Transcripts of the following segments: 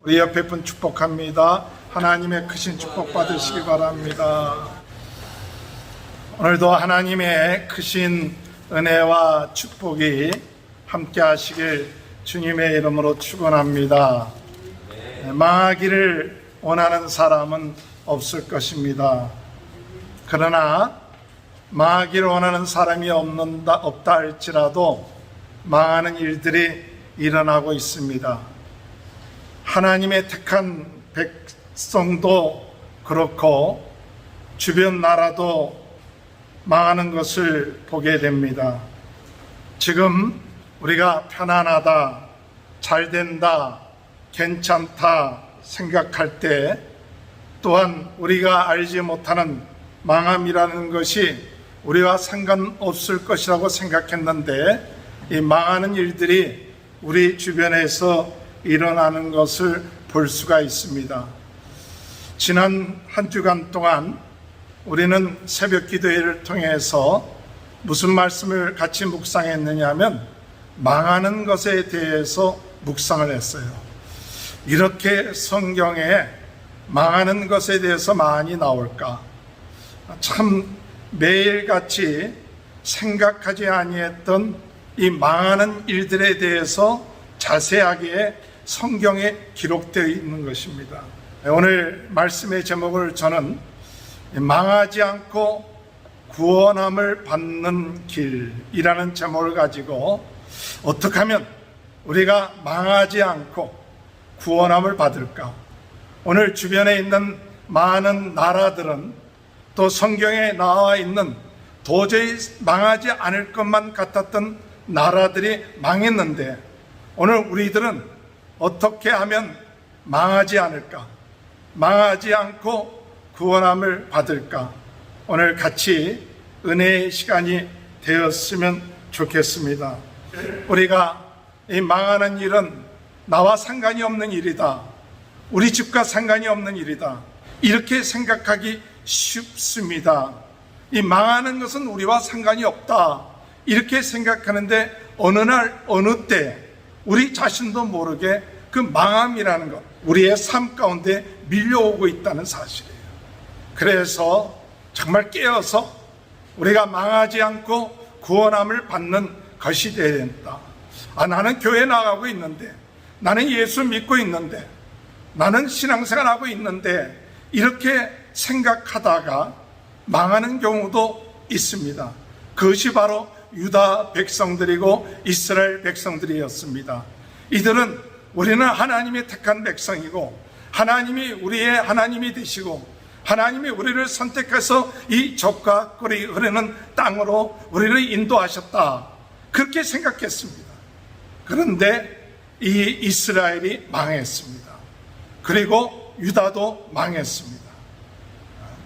우리 옆에 분 축복합니다. 하나님의 크신 축복 받으시기 바랍니다. 오늘도 하나님의 크신 은혜와 축복이 함께 하시길 주님의 이름으로 축원합니다. 망하기를 원하는 사람은 없을 것입니다. 그러나 망하기를 원하는 사람이 없다 할지라도 망하는 일들이 일어나고 있습니다. 하나님의 택한 백성도 그렇고 주변 나라도 망하는 것을 보게 됩니다. 지금 우리가 편안하다, 잘 된다, 괜찮다 생각할 때 또한 우리가 알지 못하는 망함이라는 것이 우리와 상관없을 것이라고 생각했는데 이 망하는 일들이 우리 주변에서 일어나는 것을 볼 수가 있습니다. 지난 한 주간 동안 우리는 새벽 기도회를 통해서 무슨 말씀을 같이 묵상했느냐 하면 망하는 것에 대해서 묵상을 했어요. 이렇게 성경에 망하는 것에 대해서 많이 나올까? 참 매일같이 생각하지 아니했던 이 망하는 일들에 대해서 자세하게 성경에 기록되어 있는 것입니다. 오늘 말씀의 제목을 저는 망하지 않고 구원함을 받는 길이라는 제목을 가지고 어떻게 하면 우리가 망하지 않고 구원함을 받을까? 오늘 주변에 있는 많은 나라들은 또 성경에 나와 있는 도저히 망하지 않을 것만 같았던 나라들이 망했는데 오늘 우리들은 어떻게 하면 망하지 않을까? 망하지 않고 구원함을 받을까? 오늘 같이 은혜의 시간이 되었으면 좋겠습니다. 우리가 이 망하는 일은 나와 상관이 없는 일이다. 우리 집과 상관이 없는 일이다. 이렇게 생각하기 쉽습니다. 이 망하는 것은 우리와 상관이 없다. 이렇게 생각하는데 어느 날 어느 때 우리 자신도 모르게 그 망함이라는 것 우리의 삶 가운데 밀려오고 있다는 사실이에요. 그래서 정말 깨어서 우리가 망하지 않고 구원함을 받는 것이 되어야 된다. 나는 교회 나가고 있는데, 나는 예수 믿고 있는데, 나는 신앙생활하고 있는데 이렇게 생각하다가 망하는 경우도 있습니다. 그것이 바로 유다 백성들이고 이스라엘 백성들이었습니다. 이들은 우리는 하나님의 택한 백성이고 하나님이 우리의 하나님이 되시고 하나님이 우리를 선택해서 이 적과 꿀이 흐르는 땅으로 우리를 인도하셨다. 그렇게 생각했습니다. 그런데 이 이스라엘이 망했습니다. 그리고 유다도 망했습니다.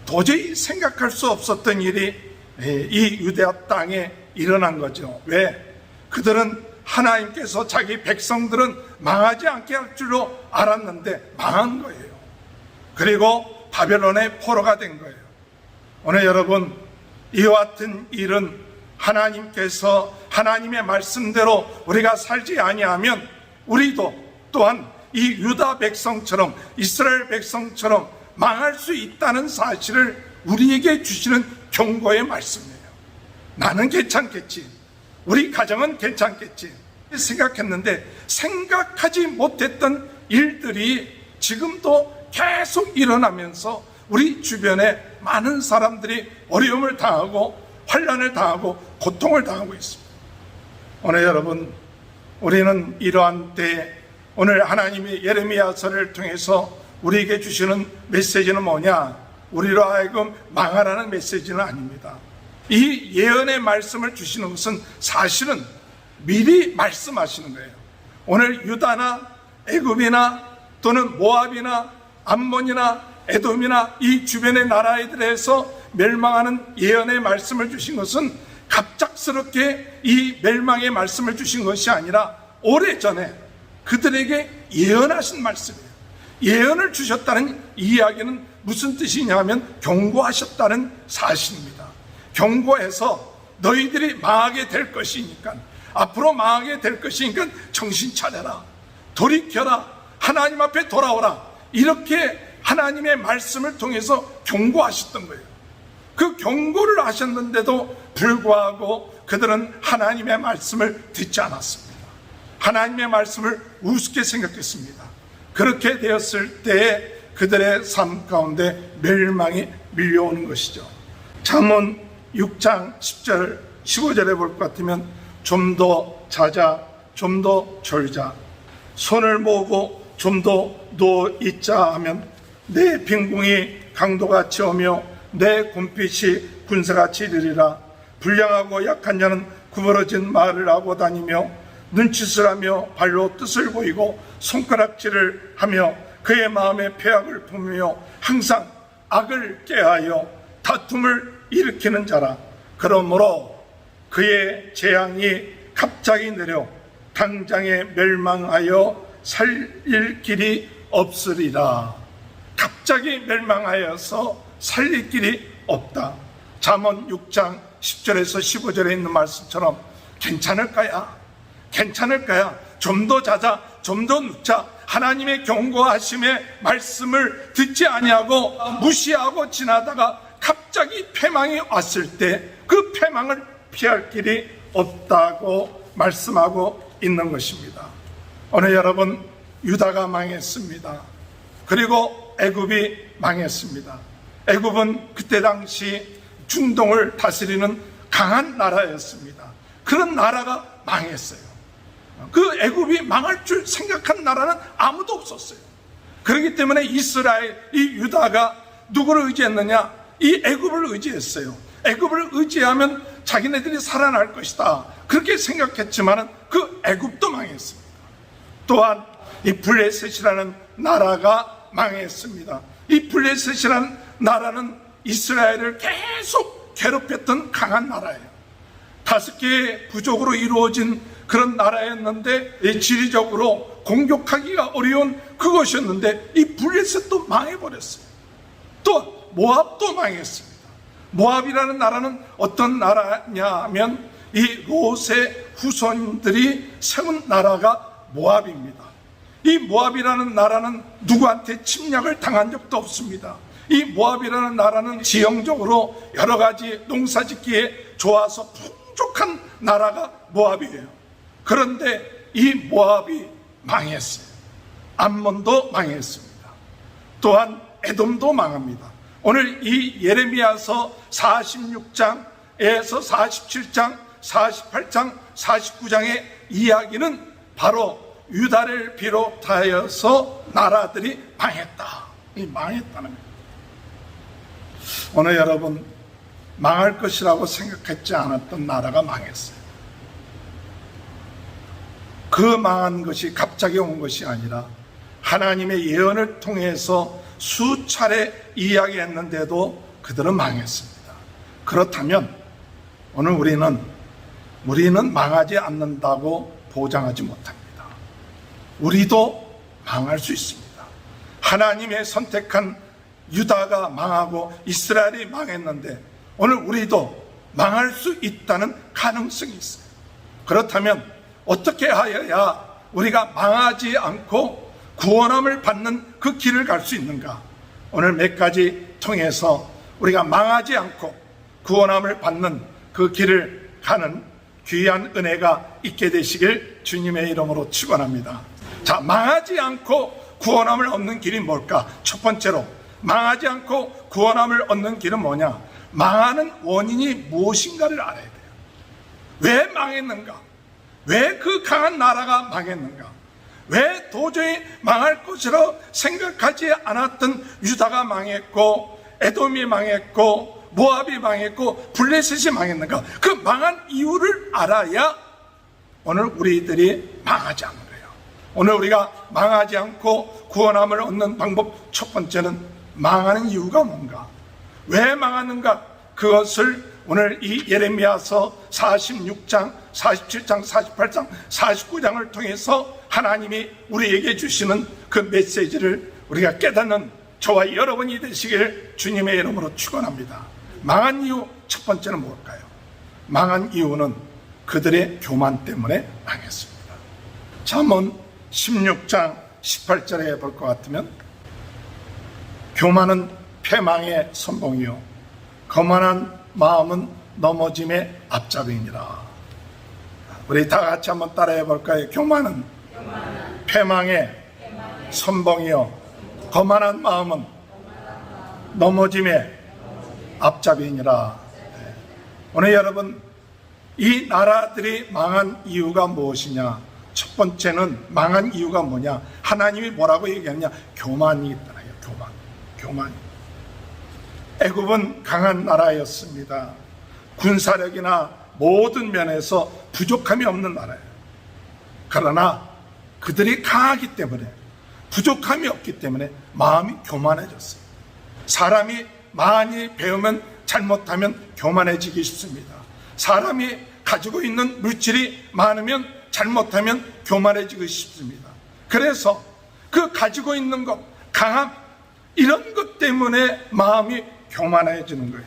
도저히 생각할 수 없었던 일이 이 유다 땅에 일어난 거죠. 왜? 그들은 하나님께서 자기 백성들은 망하지 않게 할 줄로 알았는데 망한 거예요. 그리고 바벨론의 포로가 된 거예요. 오늘 여러분, 이와 같은 일은 하나님께서 하나님의 말씀대로 우리가 살지 아니하면 우리도 또한 이 유다 백성처럼 이스라엘 백성처럼 망할 수 있다는 사실을 우리에게 주시는 경고의 말씀이에요. 나는 괜찮겠지, 우리 가정은 괜찮겠지 생각했는데 생각하지 못했던 일들이 지금도 계속 일어나면서 우리 주변에 많은 사람들이 어려움을 당하고 환난을 당하고 고통을 당하고 있습니다. 오늘 여러분, 우리는 이러한 때에 오늘 하나님이 예레미야서를 통해서 우리에게 주시는 메시지는 뭐냐? 우리로 하여금 망하라는 메시지는 아닙니다. 이 예언의 말씀을 주시는 것은 사실은 미리 말씀하시는 거예요. 오늘 유다나 애굽이나 또는 모압이나 암몬이나 에돔이나 이 주변의 나라들에서 멸망하는 예언의 말씀을 주신 것은 갑작스럽게 이 멸망의 말씀을 주신 것이 아니라 오래전에 그들에게 예언하신 말씀이에요. 예언을 주셨다는 이야기는 무슨 뜻이냐면 경고하셨다는 사실입니다. 경고해서 너희들이 망하게 될 것이니까, 앞으로 망하게 될 것이니까 정신 차려라, 돌이켜라, 하나님 앞에 돌아오라, 이렇게 하나님의 말씀을 통해서 경고하셨던 거예요. 그 경고를 하셨는데도 불구하고 그들은 하나님의 말씀을 듣지 않았습니다. 하나님의 말씀을 우습게 생각했습니다. 그렇게 되었을 때에 그들의 삶 가운데 멸망이 밀려오는 것이죠. 잠언 6장 10절 15절에 볼 것 같으면 좀 더 자자, 좀 더 졸자, 손을 모으고 좀 더 누워 있자 하면 내 빈궁이 강도같이 오며 내 곰핏이 군사같이 이르리라. 불량하고 약한 자는 구부러진 말을 하고 다니며 눈짓을 하며 발로 뜻을 보이고 손가락질을 하며 그의 마음에 폐악을 품으며 항상 악을 꾀하여 다툼을 일으키는 자라. 그러므로 그의 재앙이 갑자기 내려 당장에 멸망하여 살릴 길이 없으리라. 갑자기 멸망하여서 살릴 길이 없다. 잠언 6장 10절에서 15절에 있는 말씀처럼 괜찮을까야? 괜찮을까야? 좀 더 자자, 좀 더 눕자. 하나님의 경고하심의 말씀을 듣지 아니하고 무시하고 지나다가 갑자기 패망이 왔을 때 그 패망을 피할 길이 없다고 말씀하고 있는 것입니다. 오늘 여러분, 유다가 망했습니다. 그리고 애굽이 망했습니다. 애굽은 그때 당시 중동을 다스리는 강한 나라였습니다. 그런 나라가 망했어요. 그 애굽이 망할 줄 생각한 나라는 아무도 없었어요. 그렇기 때문에 이스라엘, 이 유다가 누구를 의지했느냐? 이 애굽을 의지했어요. 애굽을 의지하면 자기네들이 살아날 것이다, 그렇게 생각했지만 그 애굽도 망했습니다. 또한 이 블레셋이라는 나라가 망했습니다. 이 블레셋이라는 나라는 이스라엘을 계속 괴롭혔던 강한 나라예요. 5개의 부족으로 이루어진 그런 나라였는데 지리적으로 공격하기가 어려운 그것이었는데 이 블레셋도 망해버렸어요. 또 모압도 망했습니다. 모압이라는 나라는 어떤 나라냐 하면 이 롯의 후손들이 세운 나라가 모압입니다. 이 모압이라는 나라는 누구한테 침략을 당한 적도 없습니다. 이 모압이라는 나라는 지형적으로 여러 가지 농사짓기에 좋아서 풍족한 나라가 모압이에요. 그런데 이 모압이 망했어요. 암몬도 망했습니다. 또한 에돔도 망합니다. 오늘 이 예레미야서 46장에서 47장, 48장, 49장의 이야기는 바로 유다를 비롯하여서 나라들이 망했다. 이 망했다는 거예요. 오늘 여러분, 망할 것이라고 생각했지 않았던 나라가 망했어요. 그 망한 것이 갑자기 온 것이 아니라 하나님의 예언을 통해서 수차례 이야기했는데도 그들은 망했습니다. 그렇다면 오늘 우리는 망하지 않는다고 보장하지 못합니다. 우리도 망할 수 있습니다. 하나님의 선택한 유다가 망하고 이스라엘이 망했는데 오늘 우리도 망할 수 있다는 가능성이 있어요. 그렇다면 어떻게 하여야 우리가 망하지 않고 구원함을 받는 그 길을 갈 수 있는가? 오늘 몇 가지 통해서 우리가 망하지 않고 구원함을 받는 그 길을 가는 귀한 은혜가 있게 되시길 주님의 이름으로 축원합니다. 자, 망하지 않고 구원함을 얻는 길이 뭘까? 첫 번째로 망하지 않고 구원함을 얻는 길은 뭐냐? 망하는 원인이 무엇인가를 알아야 돼요. 왜 망했는가? 왜 그 강한 나라가 망했는가? 왜 도저히 망할 것이라 생각하지 않았던 유다가 망했고 에돔이 망했고 모압이 망했고 블레셋이 망했는가? 그 망한 이유를 알아야 오늘 우리들이 망하지 않는 거예요. 오늘 우리가 망하지 않고 구원함을 얻는 방법 첫 번째는 망하는 이유가 뭔가? 왜 망하는가? 그것을 오늘 이 예레미야서 46장, 47장, 48장, 49장을 통해서 하나님이 우리에게 주시는 그 메시지를 우리가 깨닫는 저와 여러분이 되시길 주님의 이름으로 축원합니다. 망한 이유 첫 번째는 뭘까요? 망한 이유는 그들의 교만 때문에 망했습니다. 잠언 16장 18절에 볼 것 같으면 교만은 패망의 선봉이요 거만한 마음은 넘어짐의 앞잡이니라. 우리 다 같이 한번 따라해 볼까요? 교만은 패망의 선봉이요 거만한 마음은 넘어짐의 앞잡이니라. 오늘 여러분, 이 나라들이 망한 이유가 무엇이냐? 첫 번째는 망한 이유가 뭐냐? 하나님이 뭐라고 얘기하느냐? 교만이 있더라고요. 교만. 애굽은 강한 나라였습니다. 군사력이나 모든 면에서 부족함이 없는 나라예요. 그러나 그들이 강하기 때문에, 부족함이 없기 때문에 마음이 교만해졌어요. 사람이 많이 배우면, 잘못하면 교만해지기 쉽습니다. 사람이 가지고 있는 물질이 많으면, 잘못하면 교만해지기 쉽습니다. 그래서 그 가지고 있는 것, 강함, 이런 것 때문에 마음이 교만해지는 거예요.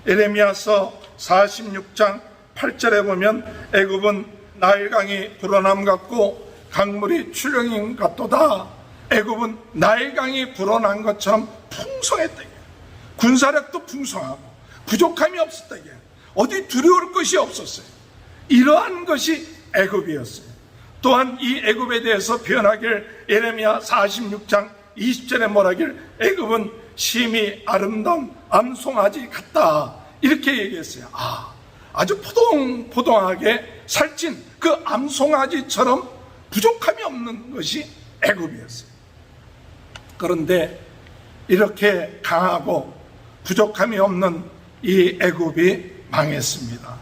에레미야서 46장 8절에 보면 애굽은 나일강이 불어남 같고 강물이 출렁임 같도다. 애굽은 나일강이 불어난 것처럼 풍성했다. 군사력도 풍성하고 부족함이 없었다. 어디 두려울 것이 없었어요. 이러한 것이 애굽이었어요. 또한 이 애굽에 대해서 표현하길 에레미야 46장 20절에 뭐라길 애굽은 심히 아름다운 암송아지 같다. 이렇게 얘기했어요. 아주 포동포동하게 살찐 그 암송아지처럼 부족함이 없는 것이 애굽이었어요. 그런데 이렇게 강하고 부족함이 없는 이 애굽이 망했습니다.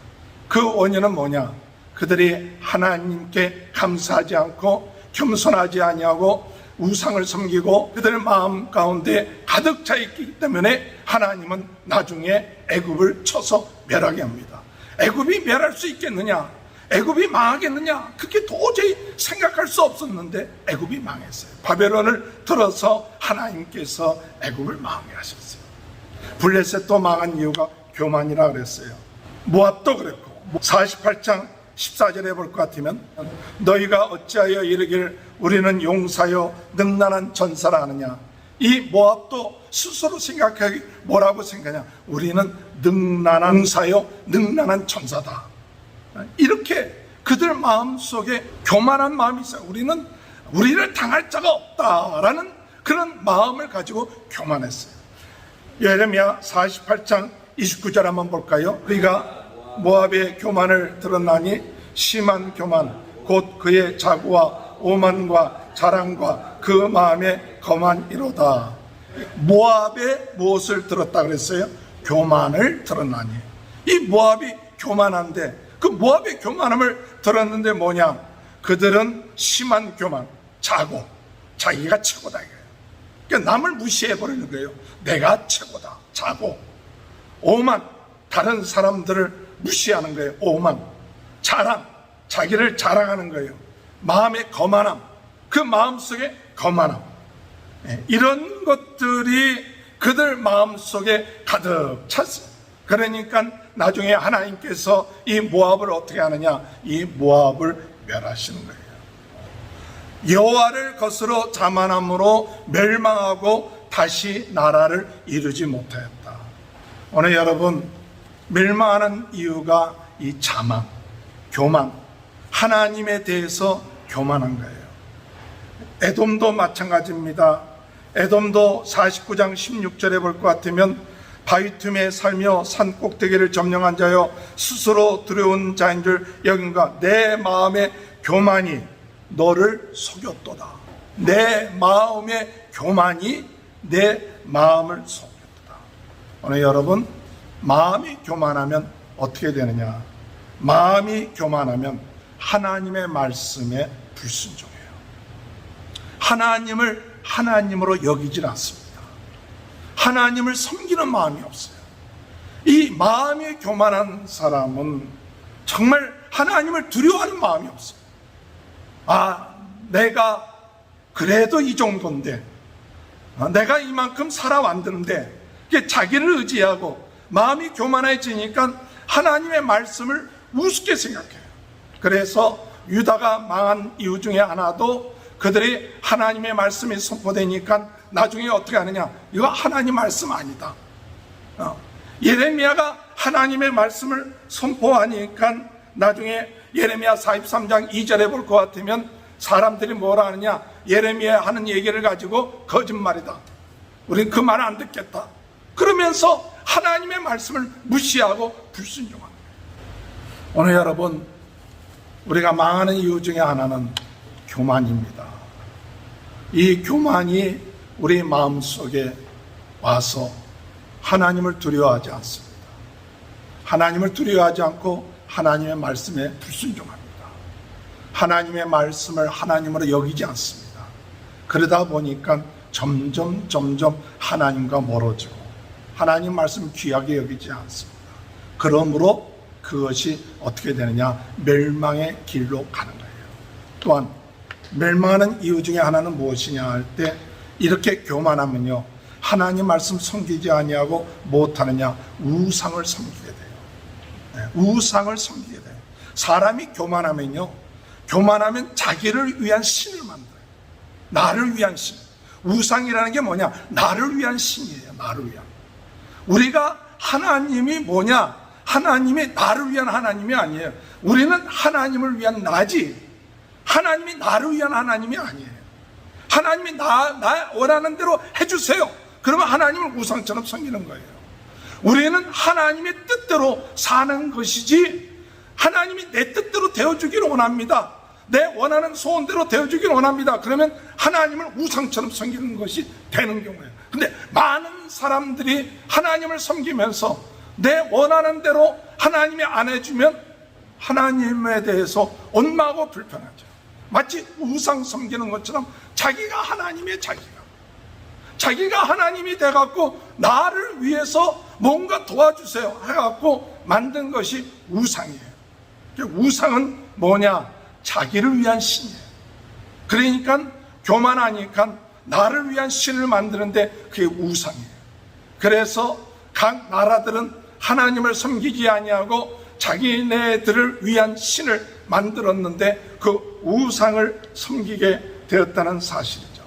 그 원인은 뭐냐? 그들이 하나님께 감사하지 않고 겸손하지 아니하고 우상을 섬기고 그들의 마음 가운데 가득 차 있기 때문에 하나님은 나중에 애굽을 쳐서 멸하게 합니다. 애굽이 멸할 수 있겠느냐? 애굽이 망하겠느냐? 그게 도저히 생각할 수 없었는데 애굽이 망했어요. 바벨론을 들어서 하나님께서 애굽을 망하게 하셨어요. 블레셋도 망한 이유가 교만이라 그랬어요. 모압도 그랬고 48장 14절에 볼 것 같으면 너희가 어찌하여 이르길 우리는 용사요 능란한 전사라 하느냐. 이 모압도 스스로 생각하기 뭐라고 생각하냐? 우리는 능란한 용사요 능란한 전사다. 이렇게 그들 마음속에 교만한 마음이 있어요. 우리를 당할 자가 없다라는 그런 마음을 가지고 교만했어요. 예레미야 48장 29절 한번 볼까요? 우리가 모압의 교만을 들었나니 심한 교만 곧 그의 자고와 오만과 자랑과 그 마음의 거만이로다. 모압의 무엇을 들었다 그랬어요? 교만을 들었나니. 이 모압이 교만한데 그 모압의 교만함을 들었는데 뭐냐? 그들은 심한 교만, 자고, 자기가 최고다 이거예요. 그러니까 남을 무시해버리는 거예요. 내가 최고다, 자고. 오만, 다른 사람들을 무시하는 거예요. 오만, 자랑, 자기를 자랑하는 거예요. 마음의 거만함, 그 마음속에 거만함, 이런 것들이 그들 마음속에 가득 찼어요. 그러니까 나중에 하나님께서 이 모압을 어떻게 하느냐? 이 모압을 멸하시는 거예요. 여호와를 거스러 자만함으로 멸망하고 다시 나라를 이루지 못하였다. 오늘 여러분, 멸망하는 이유가 이 자만, 교만, 하나님에 대해서 교만한 거예요. 에돔도 마찬가지입니다. 에돔도 49장 16절에 볼 것 같으면 바위 틈에 살며 산 꼭대기를 점령한 자여 스스로 두려운 자인 줄 여긴가. 내 마음의 교만이 너를 속였도다. 내 마음의 교만이 내 마음을 속였도다. 오늘 여러분, 마음이 교만하면 어떻게 되느냐? 마음이 교만하면 하나님의 말씀에 불순종해요. 하나님을 하나님으로 여기질 않습니다. 하나님을 섬기는 마음이 없어요. 이 마음이 교만한 사람은 정말 하나님을 두려워하는 마음이 없어요. 내가 그래도 이 정도인데, 내가 이만큼 살아왔는데, 자기를 의지하고 마음이 교만해지니까 하나님의 말씀을 우습게 생각해요. 그래서 유다가 망한 이유 중에 하나도 그들이 하나님의 말씀이 선포되니까 나중에 어떻게 하느냐? 이거 하나님 말씀 아니다. 예레미야가 하나님의 말씀을 선포하니까 나중에 예레미야 43장 2절에 볼 것 같으면 사람들이 뭐라 하느냐? 예레미야 하는 얘기를 가지고 거짓말이다. 우린 그 말 안 듣겠다. 그러면서 하나님의 말씀을 무시하고 불순종합니다. 오늘 여러분, 우리가 망하는 이유 중에 하나는 교만입니다. 이 교만이 우리 마음속에 와서 하나님을 두려워하지 않습니다. 하나님을 두려워하지 않고 하나님의 말씀에 불순종합니다. 하나님의 말씀을 하나님으로 여기지 않습니다. 그러다 보니까 점점 하나님과 멀어지고 하나님 말씀 귀하게 여기지 않습니다. 그러므로 그것이 어떻게 되느냐? 멸망의 길로 가는 거예요. 또한 멸망하는 이유 중에 하나는 무엇이냐 할 때 이렇게 교만하면요, 하나님 말씀 섬기지 아니하고 못하느냐? 우상을 섬기게 돼요. 우상을 섬기게 돼요. 사람이 교만하면요, 교만하면 자기를 위한 신을 만들어요. 나를 위한 신. 우상이라는 게 뭐냐? 나를 위한 신이에요. 나를 위한. 우리가 하나님이 뭐냐? 하나님이 나를 위한 하나님이 아니에요. 우리는 하나님을 위한 나지, 하나님이 나를 위한 하나님이 아니에요. 하나님이 나 원하는 대로 해주세요. 그러면 하나님을 우상처럼 섬기는 거예요. 우리는 하나님의 뜻대로 사는 것이지, 하나님이 내 뜻대로 되어주기를 원합니다. 내 원하는 소원대로 되어주기를 원합니다. 그러면 하나님을 우상처럼 섬기는 것이 되는 경우예요. 근데 많은 사람들이 하나님을 섬기면서 내 원하는 대로 하나님이 안 해주면 하나님에 대해서 원망하고 불편하죠. 마치 우상 섬기는 것처럼 자기가 하나님의 자기가 하나님이 돼갖고 나를 위해서 뭔가 도와주세요 해갖고 만든 것이 우상이에요. 우상은 뭐냐? 자기를 위한 신이에요. 그러니까 교만하니까 나를 위한 신을 만드는데 그게 우상이에요. 그래서 각 나라들은 하나님을 섬기지 아니하고 자기네들을 위한 신을 만들었는데 그 우상을 섬기게 되었다는 사실이죠.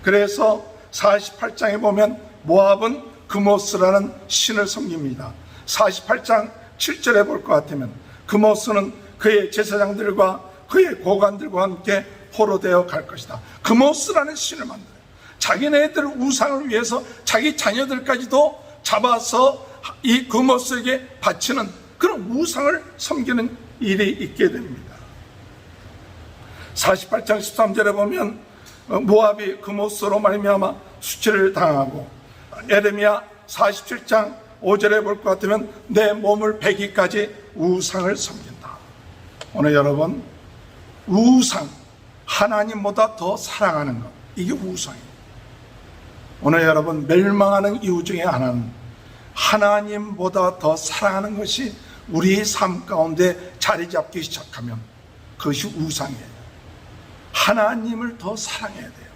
그래서 48장에 보면 모압은 그모스라는 신을 섬깁니다. 48장 7절에 볼 것 같으면 그모스는 그의 제사장들과 그의 고관들과 함께 포로되어 갈 것이다. 그모스라는 신을 만들어요. 자기네들 우상을 위해서 자기 자녀들까지도 잡아서 이 그모스에게 바치는 그런 우상을 섬기는 일이 있게 됩니다. 48장 13절에 보면 모압이 그모스로 말미암아 수치를 당하고, 예레미야 47장 5절에 볼 것 같으면 내 몸을 베기까지 우상을 섬긴다. 오늘 여러분, 우상, 하나님보다 더 사랑하는 것, 이게 우상이에요. 오늘 여러분, 멸망하는 이유 중에 하나는 하나님보다 더 사랑하는 것이 우리의 삶 가운데 자리 잡기 시작하면 그것이 우상이에요. 하나님을 더 사랑해야 돼요.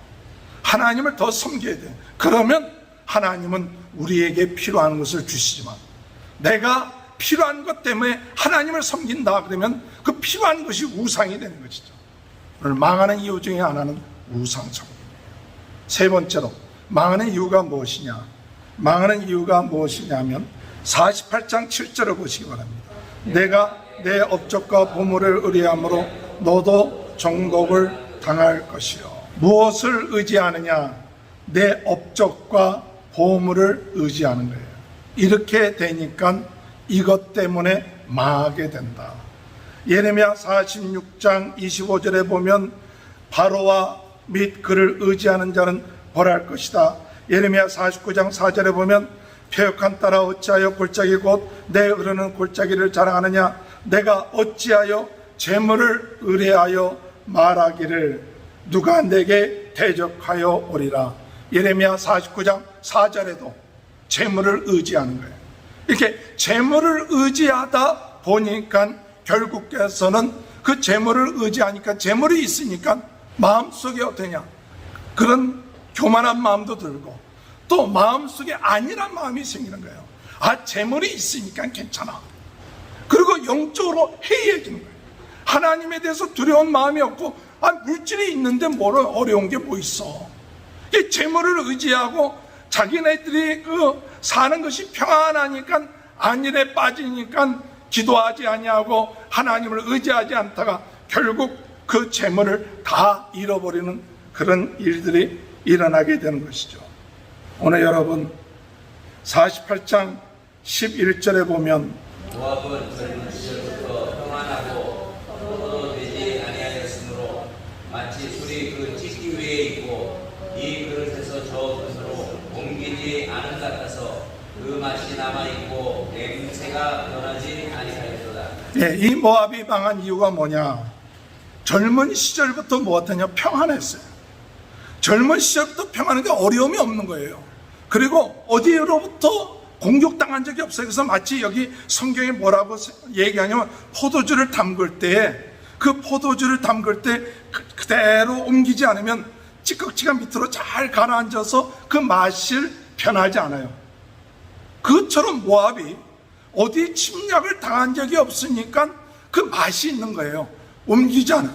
하나님을 더 섬겨야 돼요. 그러면 하나님은 우리에게 필요한 것을 주시지만, 내가 필요한 것 때문에 하나님을 섬긴다 그러면 그 필요한 것이 우상이 되는 것이죠. 오늘 망하는 이유 중에 하나는 우상 섬김이에요. 세 번째로 망하는 이유가 무엇이냐? 망하는 이유가 무엇이냐면 48장 7절을 보시기 바랍니다. 내가 내 업적과 보물을 의뢰함으로 너도 정복을 당할 것이요. 무엇을 의지하느냐? 내 업적과 보물을 의지하는 거예요. 이렇게 되니까 이것 때문에 망하게 된다. 예레미야 46장 25절에 보면 바로와 및 그를 의지하는 자는 벌할 것이다. 예레미야 49장 4절에 보면 폐역한 딸아 어찌하여 골짜기 곧 내 흐르는 골짜기를 자랑하느냐? 내가 어찌하여 재물을 의뢰하여 말하기를 누가 내게 대적하여 오리라. 예레미야 49장 4절에도 재물을 의지하는 거예요. 이렇게 재물을 의지하다 보니까 결국에서는 그 재물을 의지하니까, 재물이 있으니까 마음속에 어떠냐? 그런 교만한 마음도 들고 또 마음속에 안일한 마음이 생기는 거예요. 아, 재물이 있으니까 괜찮아. 그리고 영적으로 해이해지는 거예요. 하나님에 대해서 두려운 마음이 없고 물질이 있는데 뭘 어려운 게 뭐 있어. 이 재물을 의지하고 자기네들이 사는 것이 평안하니까 안일에 빠지니까 기도하지 아니하고 하나님을 의지하지 않다가 결국 그 재물을 다 잃어버리는 그런 일들이 일어나게 되는 것이죠. 오늘 여러분 48장 11절에 보면 모압은 젊은 시절부터 평안하고 포도도 되지 아니하였으므로 마치 술이 그 찢기 위에 있고 이 그릇에서 저 그릇으로 옮기지 않은 것 같아서 그 맛이 남아있고 냄새가 변하지 아니하였도다. 예, 이 모압이 망한 이유가 뭐냐? 젊은 시절부터 무엇하냐? 평안했어요. 젊은 시절부터 평안한 게 어려움이 없는 거예요. 그리고 어디로부터 공격당한 적이 없어요. 그래서 마치 여기 성경에 뭐라고 얘기하냐면 포도주를 담글 때 그 포도주를 담글 때 그대로 옮기지 않으면 찌꺼기가 밑으로 잘 가라앉아서 그 맛을 변하지 않아요. 그것처럼 모압이 어디 침략을 당한 적이 없으니까 그 맛이 있는 거예요. 옮기지 않아.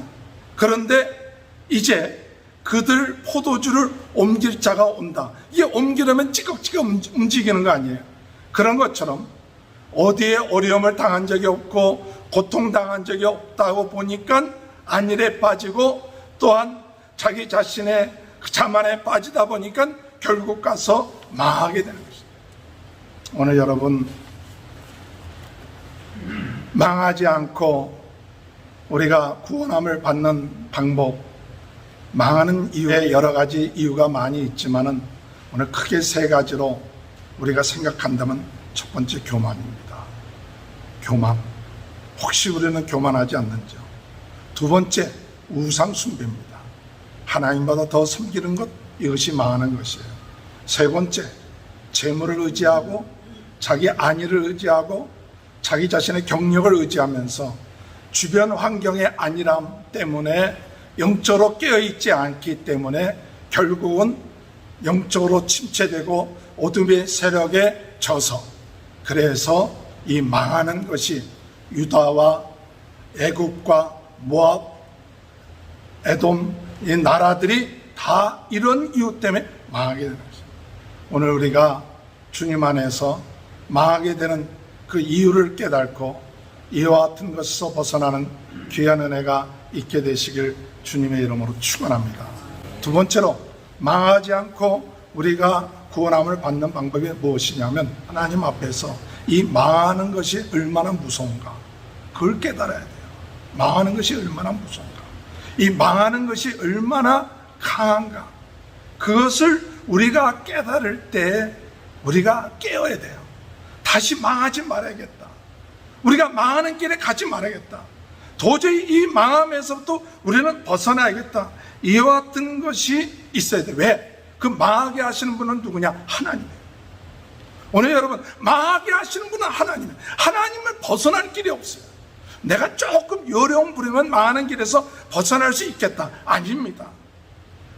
그런데 이제 그들 포도주를 옮길 자가 온다. 이게 옮기려면 찌꺽찌꺽 움직이는 거 아니에요. 그런 것처럼 어디에 어려움을 당한 적이 없고 고통당한 적이 없다고 보니까 안일에 빠지고 또한 자기 자신의 자만에 빠지다 보니까 결국 가서 망하게 되는 것입니다. 오늘 여러분 망하지 않고 우리가 구원함을 받는 방법, 망하는 이유에 여러 가지 이유가 많이 있지만은 오늘 크게 세 가지로 우리가 생각한다면 첫 번째 교만입니다. 교만. 혹시 우리는 교만하지 않는지요? 두 번째 우상 숭배입니다. 하나님보다 더 섬기는 것, 이것이 망하는 것이에요. 세 번째 재물을 의지하고 자기 안위를 의지하고 자기 자신의 경력을 의지하면서 주변 환경의 안일함 때문에 영적으로 깨어있지 않기 때문에 결국은 영적으로 침체되고 어둠의 세력에 져서 그래서 이 망하는 것이 유다와 애굽과 모압, 에돔 이 나라들이 다 이런 이유 때문에 망하게 되는 것입니다. 오늘 우리가 주님 안에서 망하게 되는 그 이유를 깨닫고 이와 같은 것에서 벗어나는 귀한 은혜가 있게 되시길 주님의 이름으로 축원합니다. 두 번째로 망하지 않고 우리가 구원함을 받는 방법이 무엇이냐면 하나님 앞에서 이 망하는 것이 얼마나 무서운가 그걸 깨달아야 돼요. 망하는 것이 얼마나 무서운가, 이 망하는 것이 얼마나 강한가, 그것을 우리가 깨달을 때 우리가 깨어야 돼요. 다시 망하지 말아야겠다. 우리가 망하는 길에 가지 말아야겠다. 도저히 이 망함에서부터 우리는 벗어나야겠다. 이와 같은 것이 있어야 돼. 왜? 그 망하게 하시는 분은 누구냐? 하나님이에요. 오늘 여러분 망하게 하시는 분은 하나님이에요. 하나님을 벗어날 길이 없어요. 내가 조금 요령 부리면 망하는 길에서 벗어날 수 있겠다. 아닙니다.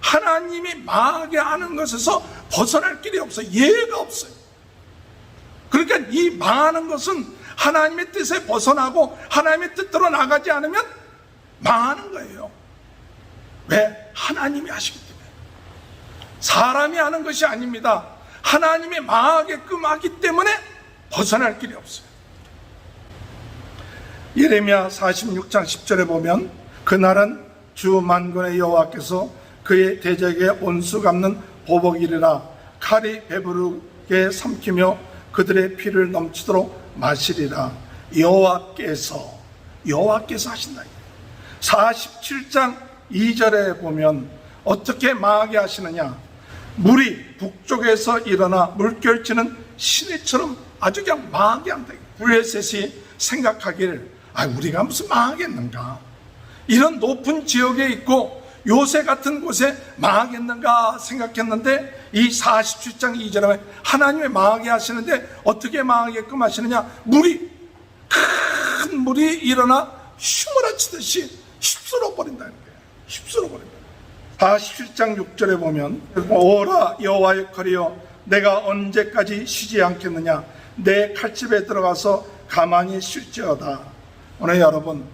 하나님이 망하게 하는 것에서 벗어날 길이 없어요. 예외가 없어요. 그러니까 이 망하는 것은 하나님의 뜻에 벗어나고 하나님의 뜻대로 나가지 않으면 망하는 거예요. 왜? 하나님이 하시기 때문에. 사람이 하는 것이 아닙니다. 하나님이 망하게끔 하기 때문에 벗어날 길이 없어요. 예레미야 46장 10절에 보면 그날은 주 만군의 여호와께서 그의 대적에 온수 갚는 보복이리라. 칼이 배부르게 삼키며 그들의 피를 넘치도록 마시리라. 여호와께서 하신다. 47장 2절에 보면 어떻게 망하게 하시느냐. 물이 북쪽에서 일어나 물결치는 시내처럼 아주 그냥 망하게 한다. 블레셋이 생각하기를 우리가 무슨 망하겠는가, 이런 높은 지역에 있고 요새 같은 곳에 망하겠는가 생각했는데 이 47장 2절에 하나님의 망하게 하시는데 어떻게 망하게끔 하시느냐. 큰 물이 일어나 휘몰아치듯이 휩쓸어 버린다는 거예요. 휩쓸어 버린다. 47장 6절에 보면 오라 여호와의 칼이여 내가 언제까지 쉬지 않겠느냐. 내 칼집에 들어가서 가만히 쉴지어다. 오늘 여러분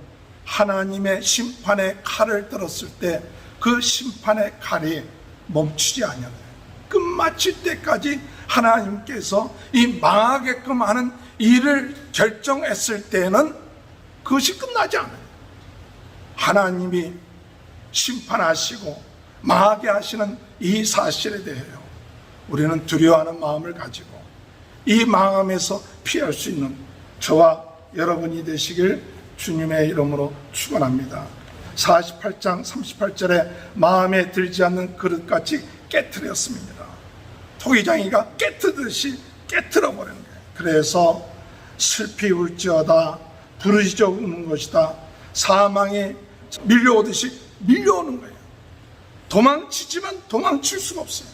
하나님의 심판의 칼을 들었을 때 그 심판의 칼이 멈추지 아니하네. 끝마칠 때까지 하나님께서 이 망하게끔 하는 일을 결정했을 때는 그것이 끝나지 않아요. 하나님이 심판하시고 망하게 하시는 이 사실에 대하여 우리는 두려워하는 마음을 가지고 이 망함에서 피할 수 있는 저와 여러분이 되시길 주님의 이름으로 축원합니다. 48장 38절에 마음에 들지 않는 그릇같이 깨트렸습니다. 토기장이가 깨트듯이 깨트려 버리는 거예요. 그래서 슬피 울지어다 부르짖어 우는 것이다. 사망이 밀려오듯이 밀려오는 거예요. 도망치지만 도망칠 수가 없어요.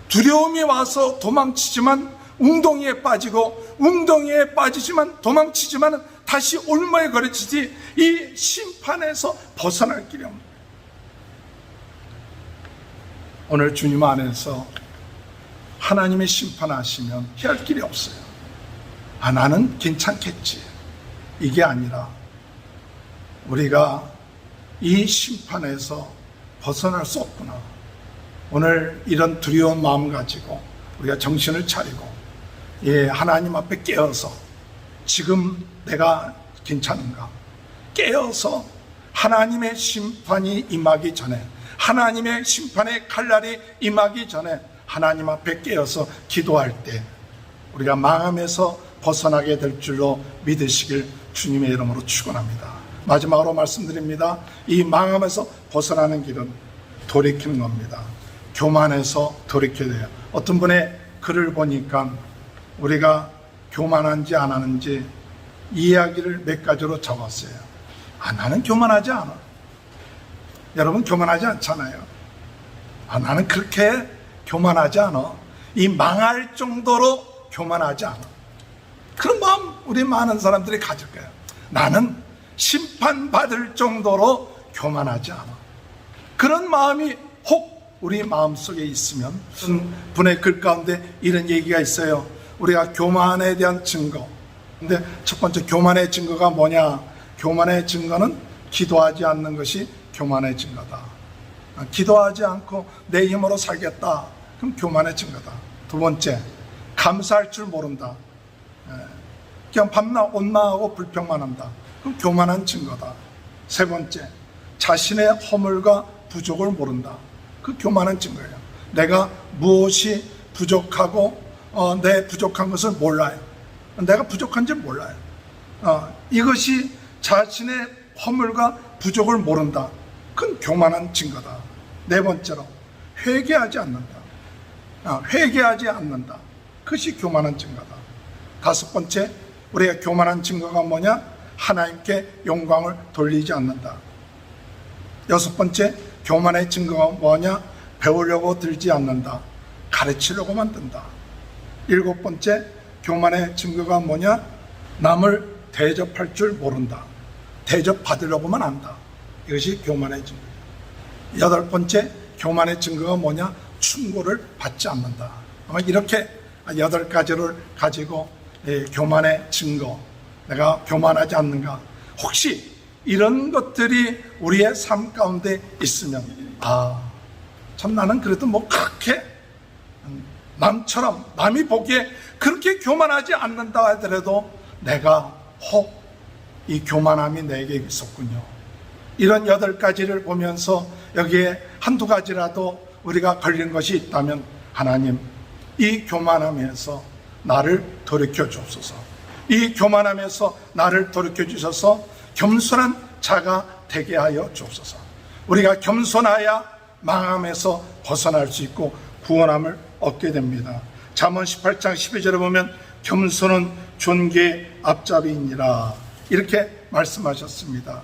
두려움이 와서 도망치지만 웅덩이에 빠지고 웅덩이에 빠지지만 도망치지만 다시 올무에 걸치지 이 심판에서 벗어날 길이 없는 거예요. 오늘 주님 안에서 하나님의 심판하시면 피할 길이 없어요. 아, 나는 괜찮겠지. 이게 아니라 우리가 이 심판에서 벗어날 수 없구나. 오늘 이런 두려운 마음 가지고 우리가 정신을 차리고 하나님 앞에 깨어서 지금 내가 괜찮은가? 깨어서 하나님의 심판이 임하기 전에 하나님의 심판의 칼날이 임하기 전에 하나님 앞에 깨어서 기도할 때 우리가 망함에서 벗어나게 될 줄로 믿으시길 주님의 이름으로 축원합니다. 마지막으로 말씀드립니다. 이 망함에서 벗어나는 길은 돌이키는 겁니다. 교만해서 돌이켜야 돼요. 어떤 분의 글을 보니까 우리가 교만한지 안 하는지 이야기를 몇 가지로 적었어요. 아, 나는 교만하지 않아. 여러분 교만하지 않잖아요. 아, 나는 그렇게 교만하지 않아. 이 망할 정도로 교만하지 않아. 그런 마음 우리 많은 사람들이 가질 거예요. 나는 심판받을 정도로 교만하지 않아. 그런 마음이 혹 우리 마음속에 있으면 분의 글 가운데 이런 얘기가 있어요. 우리가 교만에 대한 증거. 근데 첫 번째 교만의 증거가 뭐냐? 교만의 증거는 기도하지 않는 것이 교만의 증거다. 기도하지 않고 내 힘으로 살겠다. 그럼 교만의 증거다. 두 번째, 감사할 줄 모른다. 그냥 밤낮 원망하고 불평만 한다. 그럼 교만한 증거다. 세 번째, 자신의 허물과 부족을 모른다. 그 교만한 증거예요. 내가 무엇이 부족하고 내 부족한 것을 몰라요. 내가 부족한지 몰라요. 이것이 자신의 허물과 부족을 모른다. 그건 교만한 증거다. 네 번째로 회개하지 않는다. 회개하지 않는다. 그것이 교만한 증거다. 다섯 번째, 우리가 교만한 증거가 뭐냐? 하나님께 영광을 돌리지 않는다. 여섯 번째, 교만의 증거가 뭐냐? 배우려고 들지 않는다. 가르치려고만 든다. 일곱 번째, 교만의 증거가 뭐냐? 남을 대접할 줄 모른다. 대접받으려고만 한다. 이것이 교만의 증거예요. 여덟 번째, 교만의 증거가 뭐냐? 충고를 받지 않는다. 아마 이렇게 8가지를 가지고 교만의 증거, 내가 교만하지 않는가? 혹시 이런 것들이 우리의 삶 가운데 있으면 참 나는 그래도 뭐 그렇게 남처럼 남이 보기에 그렇게 교만하지 않는다 하더라도 내가 혹 이 교만함이 내게 있었군요. 이런 8가지를 보면서 여기에 한두 가지라도 우리가 걸린 것이 있다면 하나님, 이 교만함에서 나를 돌이켜 주옵소서. 이 교만함에서 나를 돌이켜 주셔서 겸손한 자가 되게 하여 주옵소서. 우리가 겸손하여 망함에서 벗어날 수 있고 구원함을 얻게 됩니다. 잠언 18장 12절에 보면 겸손은 존귀의 앞잡이니라 이렇게 말씀하셨습니다.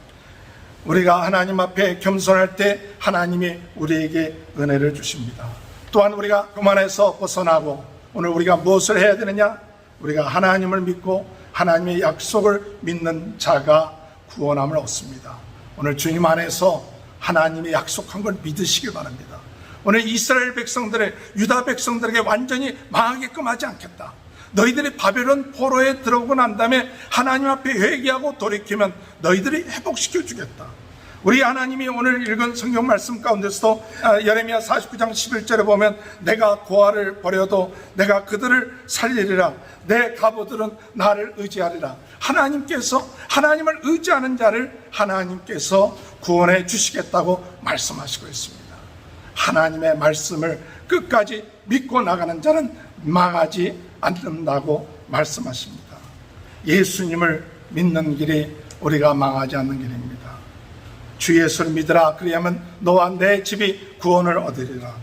우리가 하나님 앞에 겸손할 때 하나님이 우리에게 은혜를 주십니다. 또한 우리가 교만에서 벗어나고 오늘 우리가 무엇을 해야 되느냐? 우리가 하나님을 믿고 하나님의 약속을 믿는 자가 구원함을 얻습니다. 오늘 주님 안에서 하나님의 약속한 걸 믿으시길 바랍니다. 오늘 이스라엘 백성들의 유다 백성들에게 완전히 망하게끔 하지 않겠다. 너희들이 바벨론 포로에 들어오고 난 다음에 하나님 앞에 회개하고 돌이키면 너희들이 회복시켜 주겠다. 우리 하나님이 오늘 읽은 성경 말씀 가운데서도 예레미야 49장 11절에 보면 내가 고아를 버려도 내가 그들을 살리리라. 내 가보들은 나를 의지하리라. 하나님께서 하나님을 의지하는 자를 하나님께서 구원해 주시겠다고 말씀하시고 있습니다. 하나님의 말씀을 끝까지 믿고 나가는 자는 망하지 않는다고 말씀하십니다. 예수님을 믿는 길이 우리가 망하지 않는 길입니다. 주 예수를 믿으라. 그리하면 너와 내 집이 구원을 얻으리라.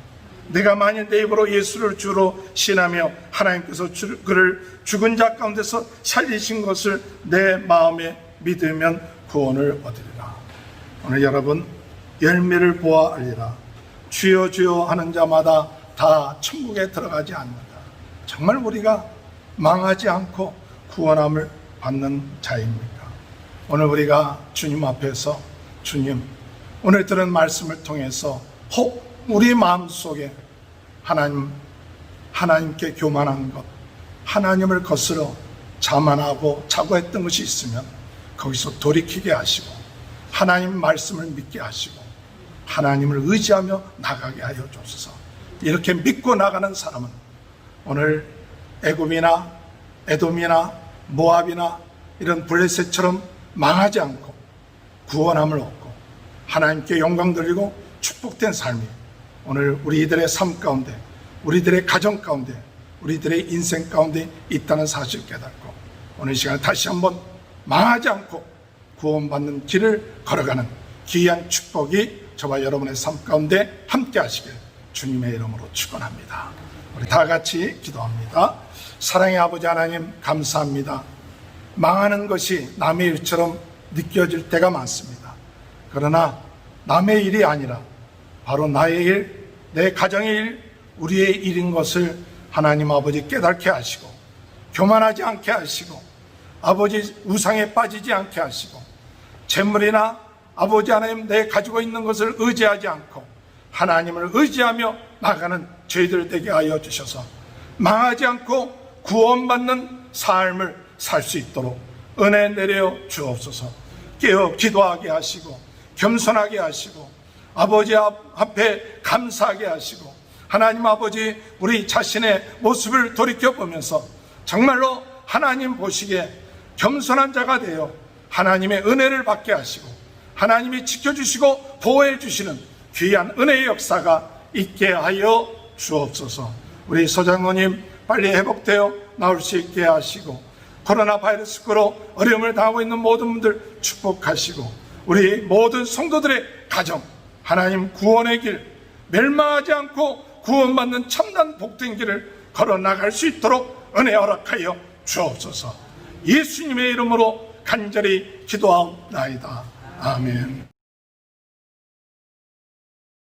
내가 만일 내 입으로 예수를 주로 신하며 하나님께서 그를 죽은 자 가운데서 살리신 것을 내 마음에 믿으면 구원을 얻으리라. 오늘 여러분 열매를 보아 알리라. 주여 주여 하는 자마다 다 천국에 들어가지 않는다. 정말 우리가 망하지 않고 구원함을 받는 자입니까? 오늘 우리가 주님 앞에서 주님, 오늘 들은 말씀을 통해서 혹 우리 마음속에 하나님께 교만한 것, 하나님을 거스러 자만하고 자고했던 것이 있으면 거기서 돌이키게 하시고 하나님 말씀을 믿게 하시고 하나님을 의지하며 나가게 하여 주옵소서. 이렇게 믿고 나가는 사람은 오늘 애굽이나 에돔이나 모압이나 이런 블레셋처럼 망하지 않고 구원함을 얻고 하나님께 영광 돌리고 축복된 삶이 오늘 우리들의 삶 가운데, 우리들의 가정 가운데, 우리들의 인생 가운데 있다는 사실을 깨닫고 오늘 시간에 다시 한번 망하지 않고 구원받는 길을 걸어가는 귀한 축복이 저와 여러분의 삶 가운데 함께 하시길 주님의 이름으로 축원합니다. 우리 다 같이 기도합니다. 사랑의 아버지 하나님, 감사합니다. 망하는 것이 남의 일처럼 느껴질 때가 많습니다. 그러나 남의 일이 아니라 바로 나의 일, 내 가정의 일, 우리의 일인 것을 하나님 아버지 깨닫게 하시고 교만하지 않게 하시고 아버지 우상에 빠지지 않게 하시고 재물이나 아버지 하나님 내 가지고 있는 것을 의지하지 않고 하나님을 의지하며 나가는 저희들 되게 하여 주셔서 망하지 않고 구원받는 삶을 살 수 있도록 은혜 내려 주옵소서. 깨어 기도하게 하시고 겸손하게 하시고 아버지 앞에 감사하게 하시고 하나님 아버지 우리 자신의 모습을 돌이켜보면서 정말로 하나님 보시기에 겸손한 자가 되어 하나님의 은혜를 받게 하시고 하나님이 지켜주시고 보호해 주시는 귀한 은혜의 역사가 있게 하여 주옵소서. 우리 소장로님 빨리 회복되어 나올 수 있게 하시고 코로나 바이러스로 어려움을 당하고 있는 모든 분들 축복하시고 우리 모든 성도들의 가정 하나님 구원의 길 멸망하지 않고 구원받는 참난 복된 길을 걸어 나갈 수 있도록 은혜 허락하여 주옵소서. 예수님의 이름으로 간절히 기도하옵나이다. 아멘.